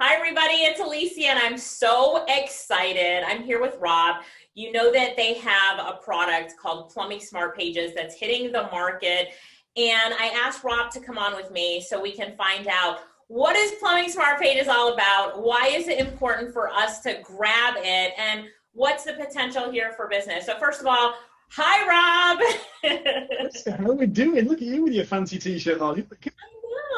Hi, everybody. It's Alicia, and I'm so excited. I'm here with Rob. You know that they have a product called Plumbing Smart Pages that's hitting the market. And I asked Rob to come on with me so we can find out what is Plumbing Smart Pages all about? Why is it important for us to grab it? And what's the potential here for business? So first of all, hi, Rob. How are we doing? Look at you with your fancy t-shirt on.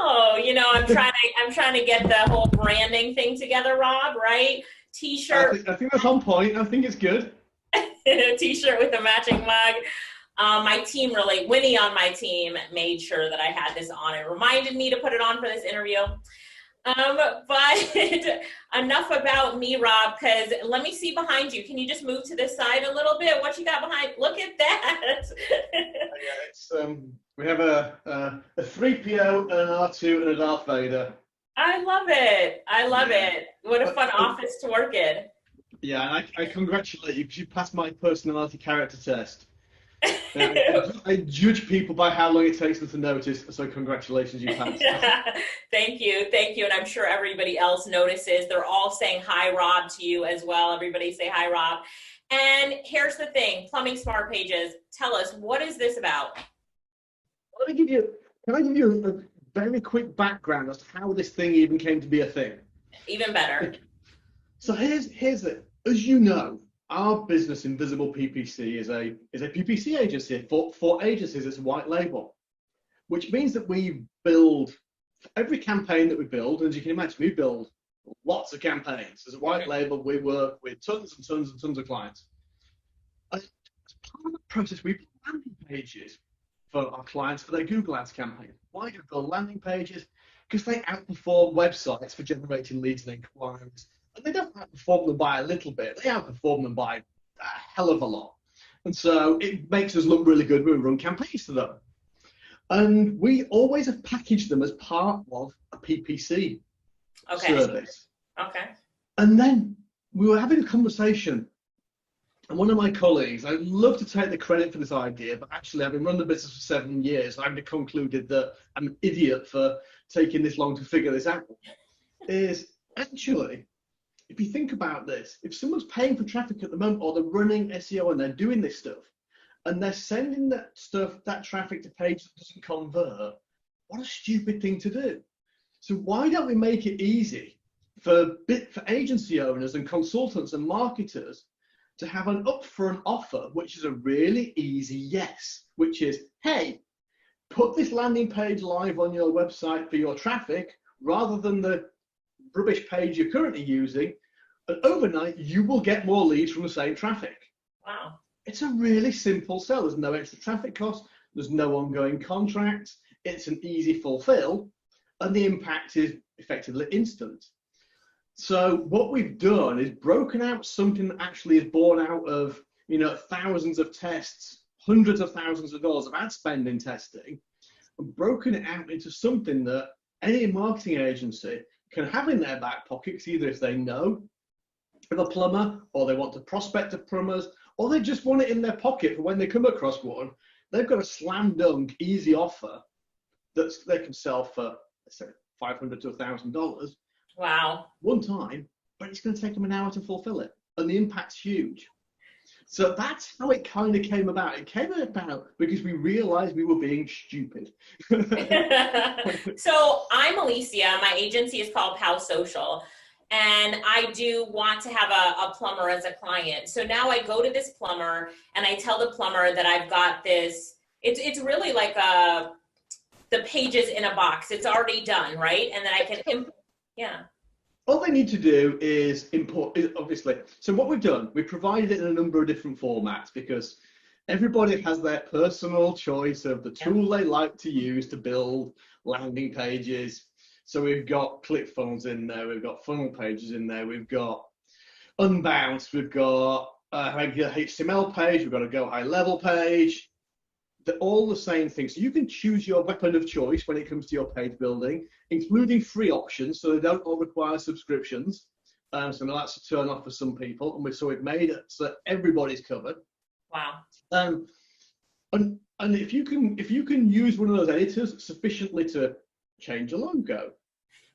Oh, I'm trying to get the whole branding thing together, Rob, right? T-shirt, I think that's on point. I think it's good. t-shirt with a matching mug. My team really, Winnie on my team made sure that I had this on. It reminded me to put it on for this interview. But enough about me, Rob, because let me see behind you. Can you just move to this side a little bit? What you got behind? Look at that. Yeah, we have a 3PO and an R2 and a Darth Vader. I love it. I love Yeah. it. What a fun office to work in. Yeah, and I congratulate you because you passed my personality character test. I judge people by how long it takes them to notice, so congratulations, you passed. Thank you. Thank you. And I'm sure everybody else notices. They're all saying hi, Rob, to you as well. Everybody say hi, Rob. And here's the thing, Plumbing Smart Pages. Tell us, what is this about? Can I give you a very quick background as to how this thing even came to be a thing? Even better. So here's it. As you know, our business, Invisible PPC, is a PPC agency. For agencies, it's a white label, which means that we build every campaign that we build. And as you can imagine, we build lots of campaigns. As a white label, we work with tons and tons and tons of clients. As part of the process, we build landing pages for our clients for their Google Ads campaign. Why do we build landing pages? Because they outperform websites for generating leads and inquiries. And they don't outperform them by a little bit, they outperform them by a hell of a lot. And so it makes us look really good when we run campaigns to them. And we always have packaged them as part of a PPC service. Okay. And then we were having a conversation, and one of my colleagues, I'd love to take the credit for this idea, but actually I've been running the business for 7 years. I've concluded that I'm an idiot for taking this long to figure this out. Is actually, if you think about this, if someone's paying for traffic at the moment, or they're running SEO and they're doing this stuff, and they're sending that traffic to pages that doesn't convert, what a stupid thing to do. So why don't we make it easy for agency owners and consultants and marketers to have an upfront offer, which is a really easy yes, which is, hey, put this landing page live on your website for your traffic rather than the rubbish page you're currently using, and overnight you will get more leads from the same traffic. Wow. It's a really simple sell. There's no extra traffic cost, there's no ongoing contracts, it's an easy fulfill, and the impact is effectively instant. So what we've done is broken out something that actually is born out of, thousands of tests, hundreds of thousands of dollars of ad spend in testing, and broken it out into something that any marketing agency can have in their back pockets, either if they know of a plumber, or they want to prospect of plumbers, or they just want it in their pocket for when they come across one. They've got a slam dunk, easy offer that they can sell for, let's say, $500 to $1,000. Wow. One time, but it's going to take them an hour to fulfill it, and the impact's huge. So that's how it kind of came about. It came about because we realized we were being stupid. So I'm Alicia. My agency is called Pal Social, and I do want to have a plumber as a client. So now I go to this plumber and I tell the plumber that I've got this. It's really like the pages in a box. It's already done, right? And then I can yeah. All they need to do is import, obviously. So what we've done, we've provided it in a number of different formats because everybody has their personal choice of the tool they like to use to build landing pages. So we've got ClickFunnels in there, we've got funnel pages in there, we've got Unbounce, we've got a HTML page, we've got a Go High Level page. They're all the same thing. So you can choose your weapon of choice when it comes to your page building, including free options, so they don't all require subscriptions. So now that's a turn off for some people, and so we've made it so everybody's covered. Wow. And if you can use one of those editors sufficiently to change a logo,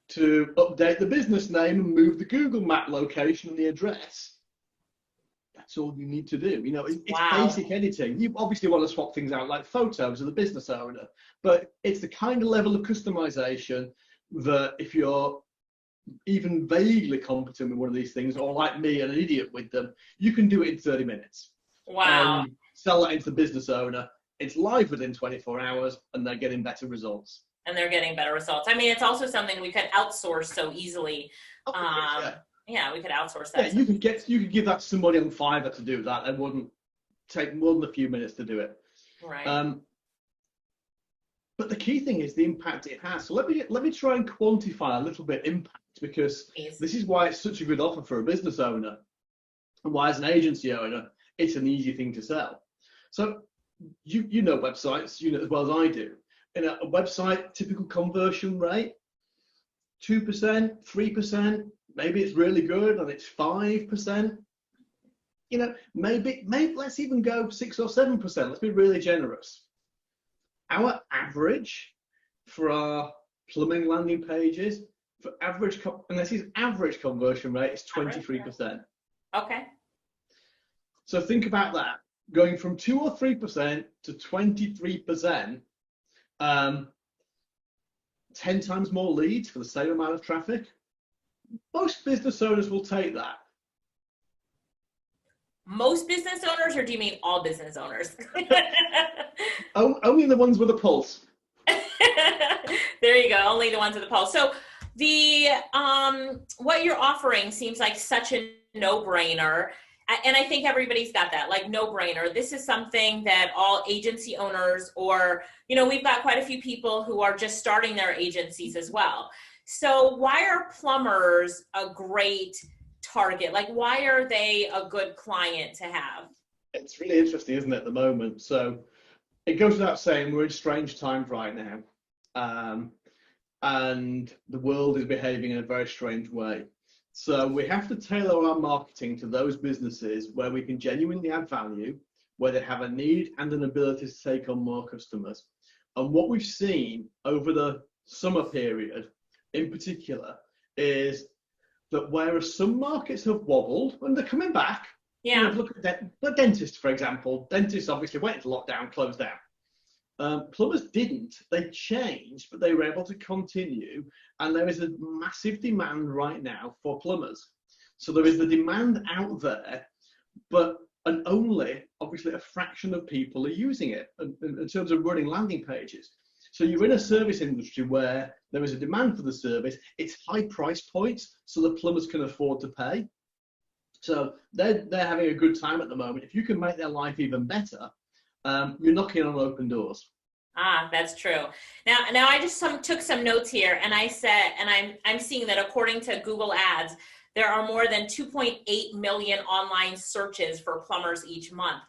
to update the business name and move the Google Map location and the address. That's all you need to do. You know, it's Wow. basic editing. You obviously want to swap things out like photos of the business owner, but it's the kind of level of customization that if you're even vaguely competent with one of these things, or like me, an idiot with them, you can do it in 30 minutes. Wow. Sell that into the business owner. It's live within 24 hours and they're getting better results. And they're getting better results. I mean, it's also something we could outsource so easily. Yeah, we could outsource that. Yeah, you could give that to somebody on Fiverr to do that. It wouldn't take more than a few minutes to do it. Right. But the key thing is the impact it has. So let me try and quantify a little bit impact, because this is why it's such a good offer for a business owner, and why as an agency owner it's an easy thing to sell. So you know websites, you know as well as I do. In a website, typical conversion rate, 2%, 3%. Maybe it's really good and it's 5%. You know, maybe let's even go 6 or 7%. Let's be really generous. Our average for our plumbing landing pages, for average, and this is average conversion rate, is 23%. Okay. So think about that. Going from 2 or 3% to 23%, 10 times more leads for the same amount of traffic. Most business owners will take that. Most business owners, or do you mean all business owners? Only the ones with a pulse. There you go. Only the ones with a pulse. So the what you're offering seems like such a no-brainer. And I think everybody's got that, like, no-brainer. This is something that all agency owners, or, you know, we've got quite a few people who are just starting their agencies as well. So why are plumbers a great target? Like, why are they a good client to have? It's really interesting, isn't it, at the moment? So it goes without saying we're in strange times right now. And the world is behaving in a very strange way. So we have to tailor our marketing to those businesses where we can genuinely add value, where they have a need and an ability to take on more customers. And what we've seen over the summer period in particular is that whereas some markets have wobbled and they're coming back, yeah. You know, look at the dentist, for example. Dentists obviously went into lockdown, closed down. Plumbers didn't. They changed, but they were able to continue. And there is a massive demand right now for plumbers. So there is the demand out there, but only obviously a fraction of people are using it in terms of running landing pages. So you're in a service industry where there is a demand for the service. It's high price points, so the plumbers can afford to pay. So they're having a good time at the moment. If you can make their life even better, you're knocking on open doors. Ah, that's true. Now I just took some notes here, and I said, and I'm seeing that according to Google Ads, there are more than 2.8 million online searches for plumbers each month.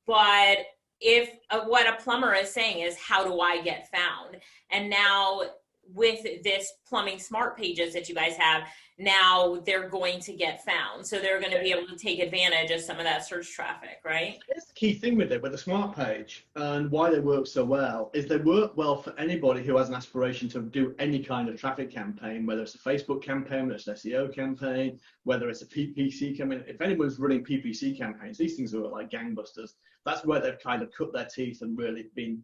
But if what a plumber is saying is, how do I get found? And now with this Plumbing Smart Pages that you guys have, now they're going to get found. So they're going to be able to take advantage of some of that search traffic, right? Here's the key thing with the Smart Page and why they work so well is they work well for anybody who has an aspiration to do any kind of traffic campaign, whether it's a Facebook campaign, whether it's an SEO campaign, whether it's a PPC campaign. If anyone's running PPC campaigns, these things are like gangbusters. That's where they've kind of cut their teeth and really been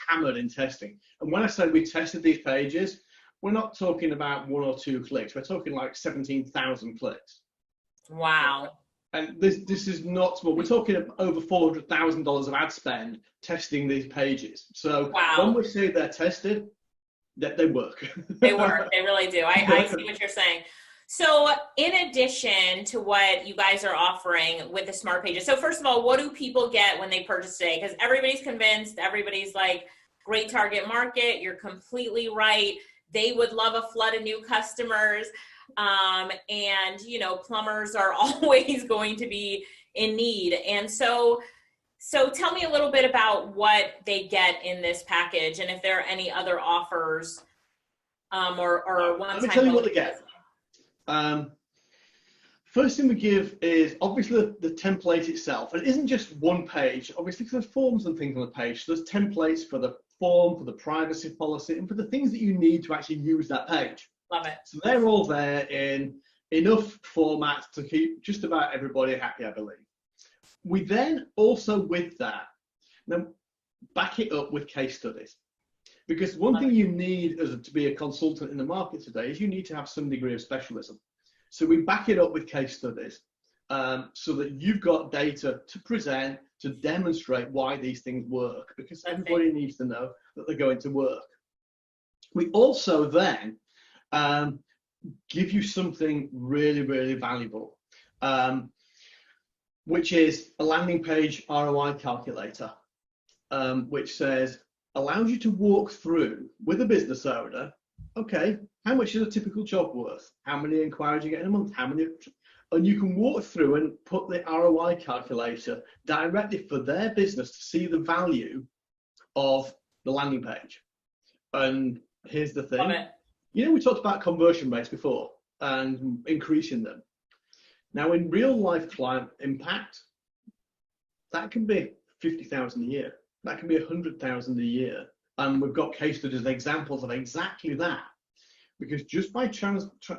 hammered in testing. And when I say we tested these pages, we're not talking about 1 or 2 clicks. We're talking like 17,000 clicks. Wow. And this is not small. We're talking over $400,000 of ad spend testing these pages. So when we say they're tested, that they work. They work. They really do. I see what you're saying. So in addition to what you guys are offering with the Smart Pages, so first of all, what do people get when they purchase today? Because everybody's convinced, everybody's like, great target market. You're completely right. They would love a flood of new customers. And, you know, plumbers are always going to be in need. And so tell me a little bit about what they get in this package and if there are any other offers or one-time. Let me tell you what they get. First thing we give is obviously the template itself. It isn't just one page. Obviously, there's forms and things on the page. So there's templates for the form, for the privacy policy, and for the things that you need to actually use that page. Love it. So they're all there in enough formats to keep just about everybody happy, I believe. We then also, with that, now back it up with case studies. Because one thing you need to be a consultant in the market today is you need to have some degree of specialism. So we back it up with case studies so that you've got data to present, to demonstrate why these things work, because everybody needs to know that they're going to work. We also then give you something really, really valuable, which is a landing page ROI calculator, which allows you to walk through with a business owner, okay, how much is a typical job worth? How many inquiries you get in a month? How many? And you can walk through and put the ROI calculator directly for their business to see the value of the landing page. And here's the thing, you know, we talked about conversion rates before and increasing them. Now in real life client impact, that can be 50,000 a year. That can be 100,000 a year. And we've got case studies and examples of exactly that. Because just by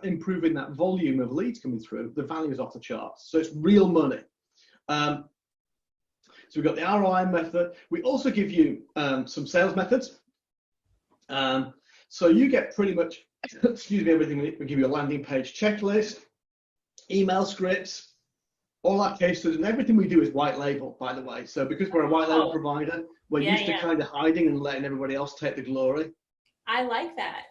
improving that volume of leads coming through, the value is off the charts. So it's real money. So we've got the ROI method. We also give you some sales methods. So you get pretty much, excuse me, everything. We give you a landing page checklist, email scripts, all our case studies, and everything we do is white label, by the way. So because we're a white label provider, we're used to kind of hiding and letting everybody else take the glory. I like that.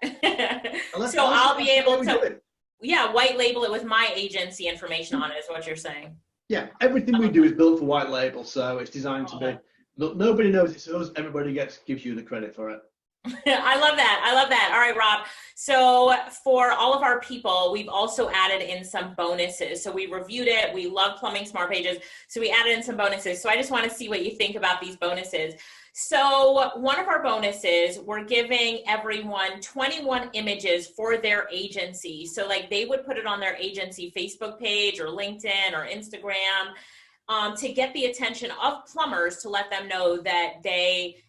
So I'll be able to, white label it with my agency information on it, is what you're saying. Yeah, everything we do is built for white label, so it's designed to be. Look, nobody knows it's us. Everybody gives you the credit for it. I love that. I love that. All right, Rob. So for all of our people, we've also added in some bonuses. So we reviewed it. We love Plumbing Smart Pages. So we added in some bonuses. So I just want to see what you think about these bonuses. So one of our bonuses, we're giving everyone 21 images for their agency. So like they would put it on their agency Facebook page or LinkedIn or Instagram to get the attention of plumbers, to let them know that they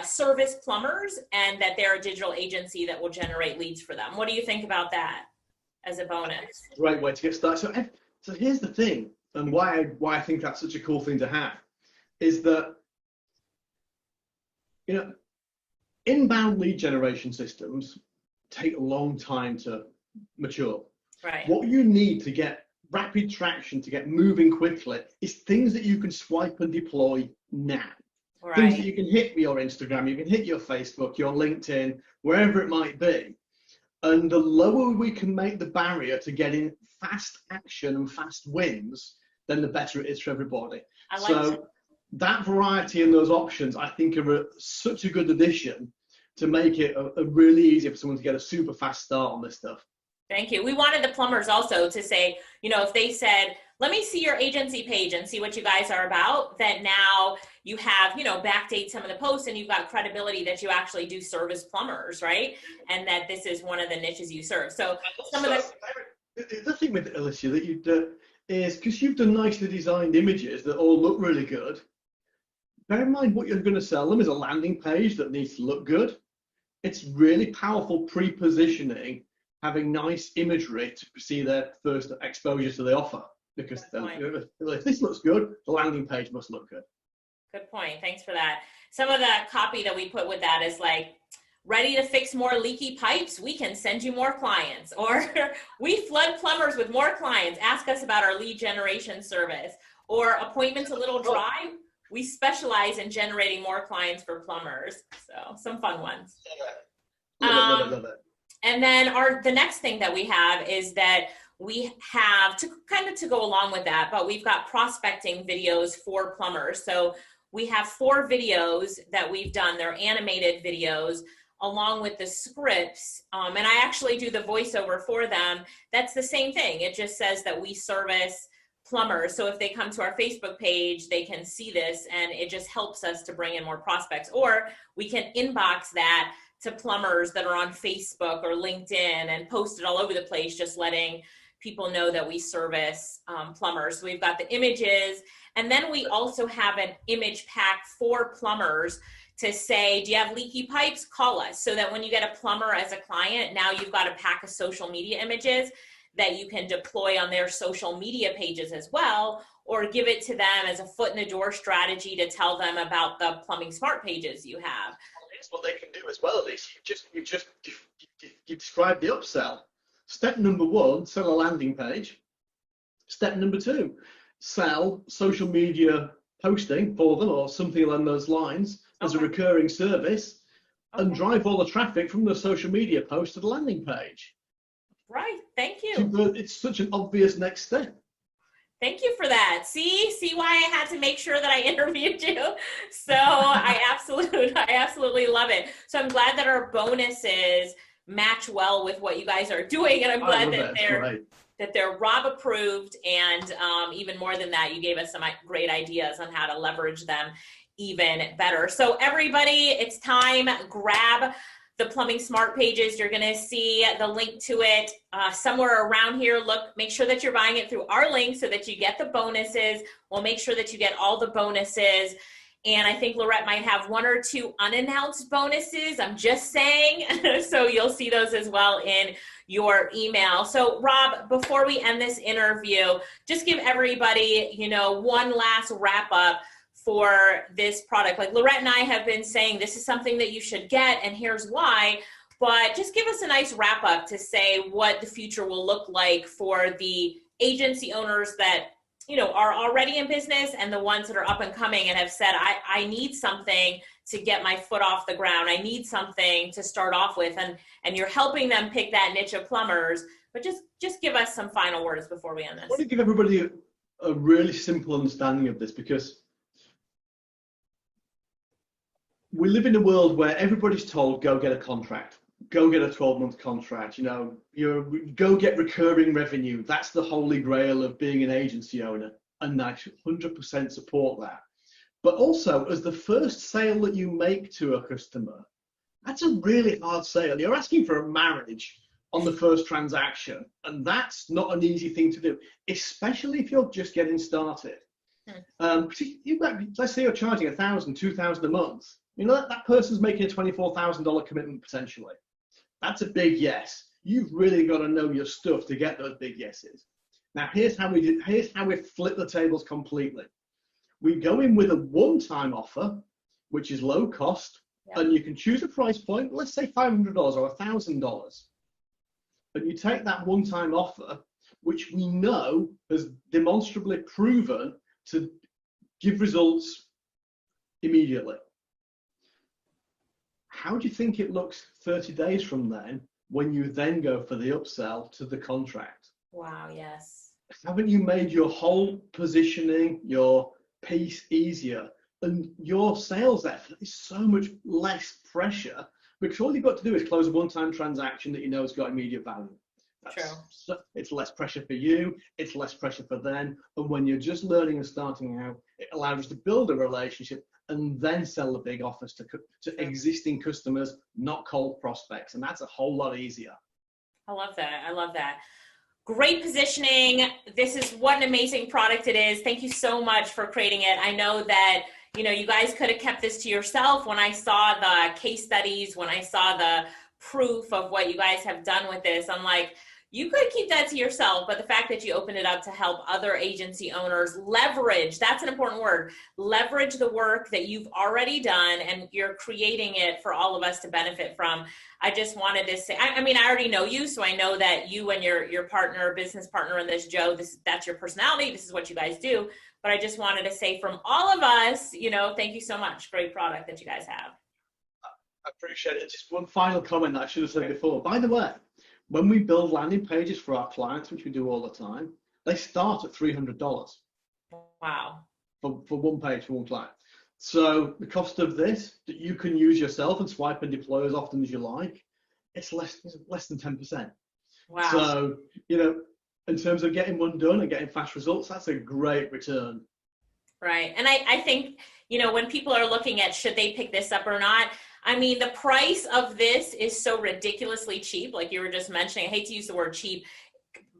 service plumbers and that they're a digital agency that will generate leads for them. What do you think about that as a bonus? Great way to get started. So here's the thing, and why I think that's such a cool thing to have, is that, you know, inbound lead generation systems take a long time to mature. Right. What you need to get rapid traction, to get moving quickly, is things that you can swipe and deploy now. Right. Things that you can hit with your Instagram, you can hit your Facebook, your LinkedIn, wherever it might be. And the lower we can make the barrier to getting fast action and fast wins, then the better it is for everybody. I like that variety and those options, I think, are such a good addition to make it a really easy for someone to get a super fast start on this stuff. Thank you. We wanted the plumbers also to say, you know, if they said, let me see your agency page and see what you guys are about, that now you have, you know, backdate some of the posts and you've got credibility that you actually do service plumbers, right? And that this is one of the niches you serve. So some of the thing with Alicia that you do is, because you've done nicely designed images that all look really good, bear in mind what you're going to sell them is a landing page that needs to look good. It's really powerful pre-positioning, having nice imagery to see their first exposure to the offer. Because if this looks good, the landing page must look good. Good point. Thanks for that. Some of the copy that we put with that is like, ready to fix more leaky pipes? We can send you more clients. Or we flood plumbers with more clients. Ask us about our lead generation service. Or appointments a little dry? We specialize in generating more clients for plumbers. So some fun ones. Love it. And then the next thing that we have is that we have to go along with that, but we've got prospecting videos for plumbers. So we have 4 videos that we've done. They're animated videos along with the scripts. And I actually do the voiceover for them. That's the same thing. It just says that we service plumbers. So if they come to our Facebook page, they can see this, and it just helps us to bring in more prospects. Or we can inbox that to plumbers that are on Facebook or LinkedIn and post it all over the place, just letting people know that we service plumbers. So we've got the images, and then we also have an image pack for plumbers to say, do you have leaky pipes? Call us. So that when you get a plumber as a client, now you've got a pack of social media images that you can deploy on their social media pages as well, or give it to them as a foot in the door strategy to tell them about the Plumbing Smart pages you have. Here's what they can do as well, Elise. You described the upsell. Step number one, sell a landing page. Step number two, sell social media posting for them or something along those lines as a recurring service, and drive all the traffic from the social media post to the landing page. Right, thank you. It's such an obvious next step. Thank you for that. See why I had to make sure that I interviewed you. So I absolutely love it. So I'm glad that our bonuses match well with what you guys are doing, and I'm glad that they're Rob approved, and even more than that, you gave us some great ideas on how to leverage them even better. So everybody, it's time. Grab the Plumbing Smart pages. You're going to see the link to it somewhere around here. Look, make sure that you're buying it through our link so that you get the bonuses. We'll make sure that you get all the bonuses. And I think Lorette might have 1 or 2 unannounced bonuses. I'm just saying. So you'll see those as well in your email. So Rob, before we end this interview, just give everybody, one last wrap up for this product. Like Lorette and I have been saying, this is something that you should get, and here's why. But just give us a nice wrap up to say what the future will look like for the agency owners that are already in business, and the ones that are up and coming and have said, I need something to get my foot off the ground. I need something to start off with. And you're helping them pick that niche of plumbers. But just give us some final words before we end this. I want to give everybody a really simple understanding of this, because we live in a world where everybody's told, go get a contract, go get a 12-month contract, go get recurring revenue. That's the holy grail of being an agency owner. And I 100% support that. But also, as the first sale that you make to a customer, that's a really hard sale. You're asking for a marriage on the first transaction. And that's not an easy thing to do, especially if you're just getting started. Let's say you're charging $1,000, $2,000 a month. That person's making a $24,000 commitment potentially. That's a big yes. You've really got to know your stuff to get those big yeses. Now, here's how we flip the tables completely. We go in with a one-time offer, which is low cost, and you can choose a price point, let's say $500 or $1,000. But you take that one-time offer, which we know has demonstrably proven to give results immediately. How do you think it looks 30 days from then when you then go for the upsell to the contract? Wow, yes. Haven't you made your whole positioning, your piece easier? And your sales effort is so much less pressure, because all you've got to do is close a one-time transaction that you know has got immediate value. True. It's less pressure for you, it's less pressure for them. And when you're just learning and starting out, it allows you to build a relationship and then sell the big offers to existing customers, not cold prospects. And that's a whole lot easier. I love that. Great positioning. This is what an amazing product it is. Thank you so much for creating it. I know that, you guys could have kept this to yourself. When I saw the case studies, when I saw the proof of what you guys have done with this, I'm like, you could keep that to yourself, but the fact that you opened it up to help other agency owners leverage, that's an important word, leverage the work that you've already done, and you're creating it for all of us to benefit from. I just wanted to say, I already know you, so I know that you and your partner, business partner in this, Joe, that's your personality, this is what you guys do. But I just wanted to say from all of us, thank you so much. Great product that you guys have. I appreciate it. Just one final comment that I should have said before. By the way, when we build landing pages for our clients, which we do all the time, they start at $300. Wow. For one page for one client. So the cost of this that you can use yourself and swipe and deploy as often as you like, it's less than 10%. Wow. So, in terms of getting one done and getting fast results, that's a great return. Right. And I think, when people are looking at should they pick this up or not, the price of this is so ridiculously cheap. Like you were just mentioning, I hate to use the word cheap,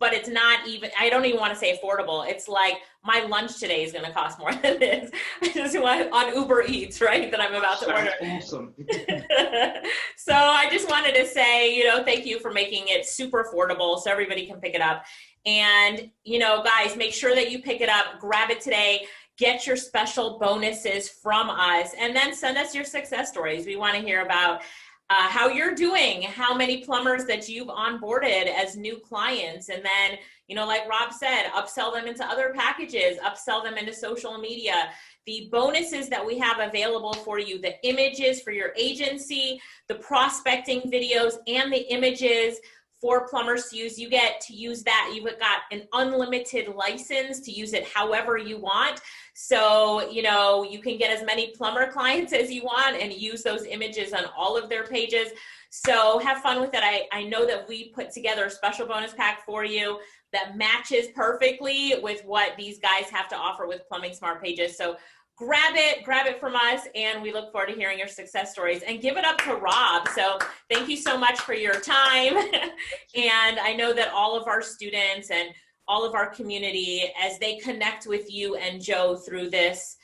but it's not even, I don't even want to say affordable. It's like my lunch today is going to cost more than this. I just want on Uber Eats, right? That I'm about to order. Awesome. So I just wanted to say, you know, thank you for making it super affordable so everybody can pick it up. And, you know, guys, make sure that you pick it up, grab it today, get your special bonuses from us, and then send us your success stories. We want to hear about how you're doing, how many plumbers that you've onboarded as new clients. And then, you know, like Rob said, upsell them into other packages, upsell them into social media. The bonuses that we have available for you, the images for your agency, the prospecting videos, and the images for plumbers to use. You get to use that. You've got an unlimited license to use it however you want. So, you know, you can get as many plumber clients as you want and use those images on all of their pages. So have fun with it. I know that we put together a special bonus pack for you that matches perfectly with what these guys have to offer with Plumbing Smart Pages. So grab it from us, and we look forward to hearing your success stories. And give it up to Rob. So thank you so much for your time. And I know that all of our students and all of our community, as they connect with you and Joe through this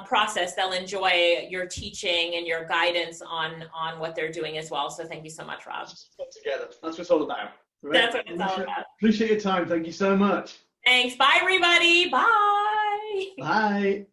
process, they'll enjoy your teaching and your guidance on what they're doing as well. So thank you so much, Rob. Together. That's what it's all about. Right? That's what it's all about. Appreciate your time. Thank you so much. Thanks. Bye, everybody. Bye. Bye.